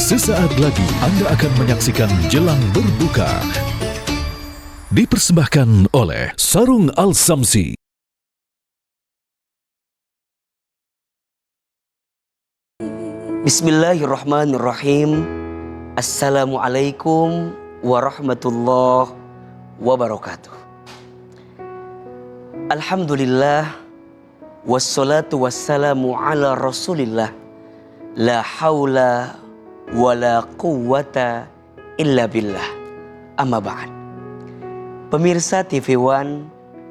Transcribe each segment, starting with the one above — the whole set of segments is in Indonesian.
Sesaat lagi Anda akan menyaksikan Jelang Berbuka. Dipersembahkan oleh Sarung Al-Samsi. Bismillahirrahmanirrahim. Assalamualaikum warahmatullahi wabarakatuh. Alhamdulillah, wassalatu wassalamu ala rasulillah. La hawla wa la quwwata illa billah. Amma ba'd. Pemirsa TV One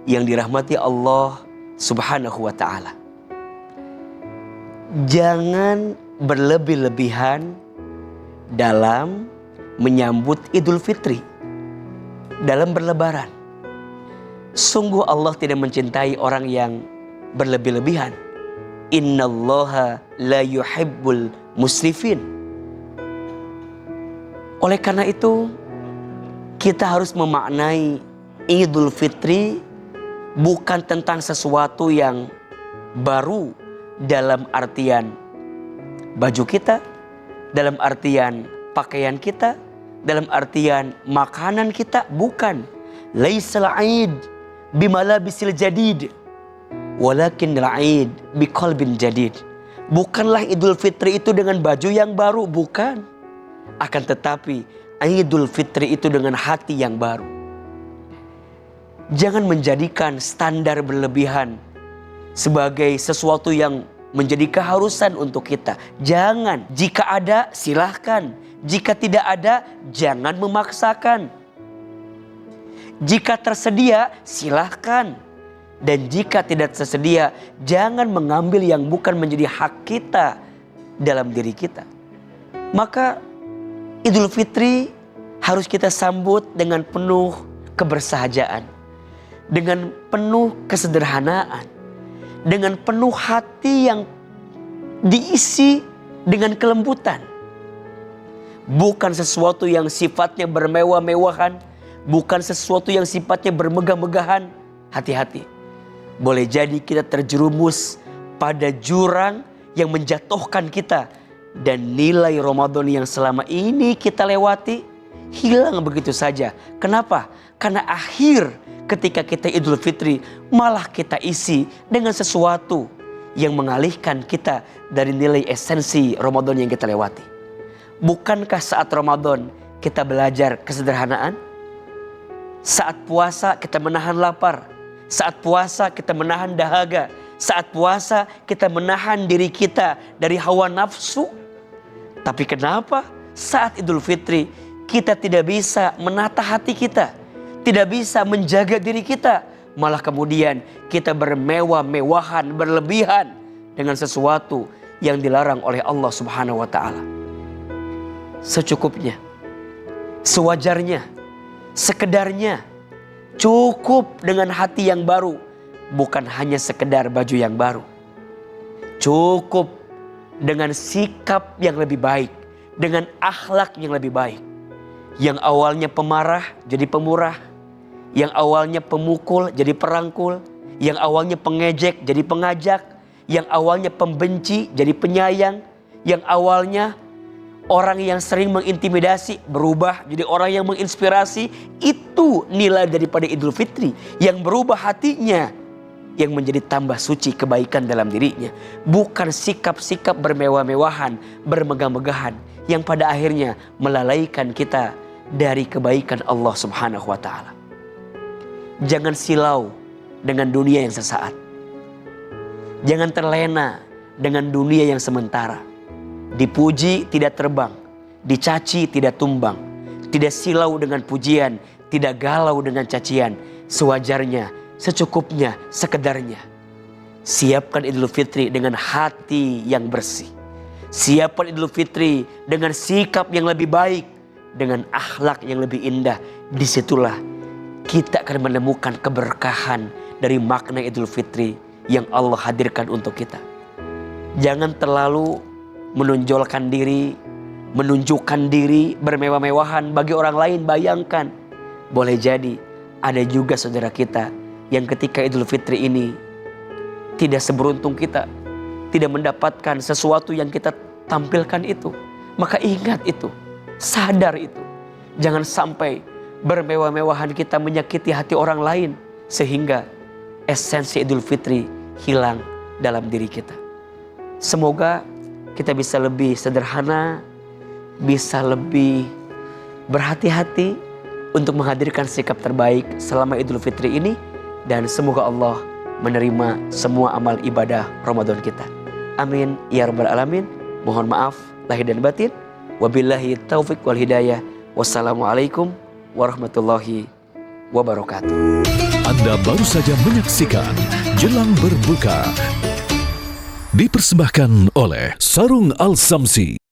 yang dirahmati Allah subhanahu wa ta'ala, jangan berlebih-lebihan dalam menyambut Idul Fitri, dalam berlebaran. Sungguh Allah tidak mencintai orang yang berlebih-lebihan. Innallaha la yuhibbul musrifin. Oleh karena itu, kita harus memaknai Idul Fitri bukan tentang sesuatu yang baru dalam artian baju kita, dalam artian pakaian kita, dalam artian makanan kita, bukan. Laisal aid bimalabisil jadid, walakin al-aid biqalbin jadid. Bukanlah Idul Fitri itu dengan baju yang baru, bukan. Akan tetapi Idul Fitri itu dengan hati yang baru. Jangan menjadikan standar berlebihan sebagai sesuatu yang menjadi keharusan untuk kita. Jangan. Jika ada, silahkan. Jika tidak ada, jangan memaksakan. Jika tersedia, silahkan. Dan jika tidak tersedia, jangan mengambil yang bukan menjadi hak kita dalam diri kita. Maka Idul Fitri harus kita sambut dengan penuh kebersahajaan, dengan penuh kesederhanaan, dengan penuh hati yang diisi dengan kelembutan. Bukan sesuatu yang sifatnya bermewah-mewahan, bukan sesuatu yang sifatnya bermegah-megahan. Hati-hati. Boleh jadi kita terjerumus pada jurang yang menjatuhkan kita, dan nilai Ramadan yang selama ini kita lewati hilang begitu saja. Kenapa? Karena akhir ketika kita Idul Fitri malah kita isi dengan sesuatu yang mengalihkan kita dari nilai esensi Ramadan yang kita lewati. Bukankah saat Ramadan kita belajar kesederhanaan? Saat puasa kita menahan lapar, saat puasa kita menahan dahaga, saat puasa kita menahan diri kita dari hawa nafsu. Tapi kenapa saat Idul Fitri kita tidak bisa menata hati kita, tidak bisa menjaga diri kita, malah kemudian kita bermewah-mewahan, berlebihan dengan sesuatu yang dilarang oleh Allah Subhanahu wa ta'ala. Secukupnya, sewajarnya, sekedarnya, cukup dengan hati yang baru, bukan hanya sekedar baju yang baru. Cukup dengan sikap yang lebih baik, dengan akhlak yang lebih baik. Yang awalnya pemarah jadi pemurah, yang awalnya pemukul jadi perangkul, yang awalnya pengejek jadi pengajak, yang awalnya pembenci jadi penyayang, yang awalnya orang yang sering mengintimidasi berubah jadi orang yang menginspirasi. Itu nilai daripada Idul Fitri, yang berubah hatinya, yang menjadi tambah suci kebaikan dalam dirinya. Bukan sikap-sikap bermewah-mewahan, bermegah-megahan, yang pada akhirnya melalaikan kita dari kebaikan Allah Subhanahu wa ta'ala. Jangan silau dengan dunia yang sesaat. Jangan terlena dengan dunia yang sementara. Dipuji tidak terbang, dicaci tidak tumbang. Tidak silau dengan pujian, tidak galau dengan cacian. Sewajarnya, secukupnya, sekedarnya. Siapkan Idul Fitri dengan hati yang bersih. Siapkan Idul Fitri dengan sikap yang lebih baik, dengan akhlak yang lebih indah. Disitulah kita akan menemukan keberkahan dari makna Idul Fitri yang Allah hadirkan untuk kita. Jangan terlalu menonjolkan diri, menunjukkan diri bermewah-mewahan bagi orang lain. Bayangkan, boleh jadi ada juga saudara kita yang ketika Idul Fitri ini tidak seberuntung kita, tidak mendapatkan sesuatu yang kita tampilkan itu. Maka ingat itu, sadar itu. Jangan sampai bermewah-mewahan kita menyakiti hati orang lain sehingga esensi Idul Fitri hilang dalam diri kita. Semoga kita bisa lebih sederhana, bisa lebih berhati-hati untuk menghadirkan sikap terbaik selama Idul Fitri ini, dan semoga Allah menerima semua amal ibadah Ramadan kita. Amin ya rabbal alamin. Mohon maaf lahir dan batin. Wabillahi taufik wal hidayah. Wassalamualaikum warahmatullahi wabarakatuh. Anda baru saja menyaksikan Jelang Berbuka. Dipersembahkan oleh Sarung Al-Samsi.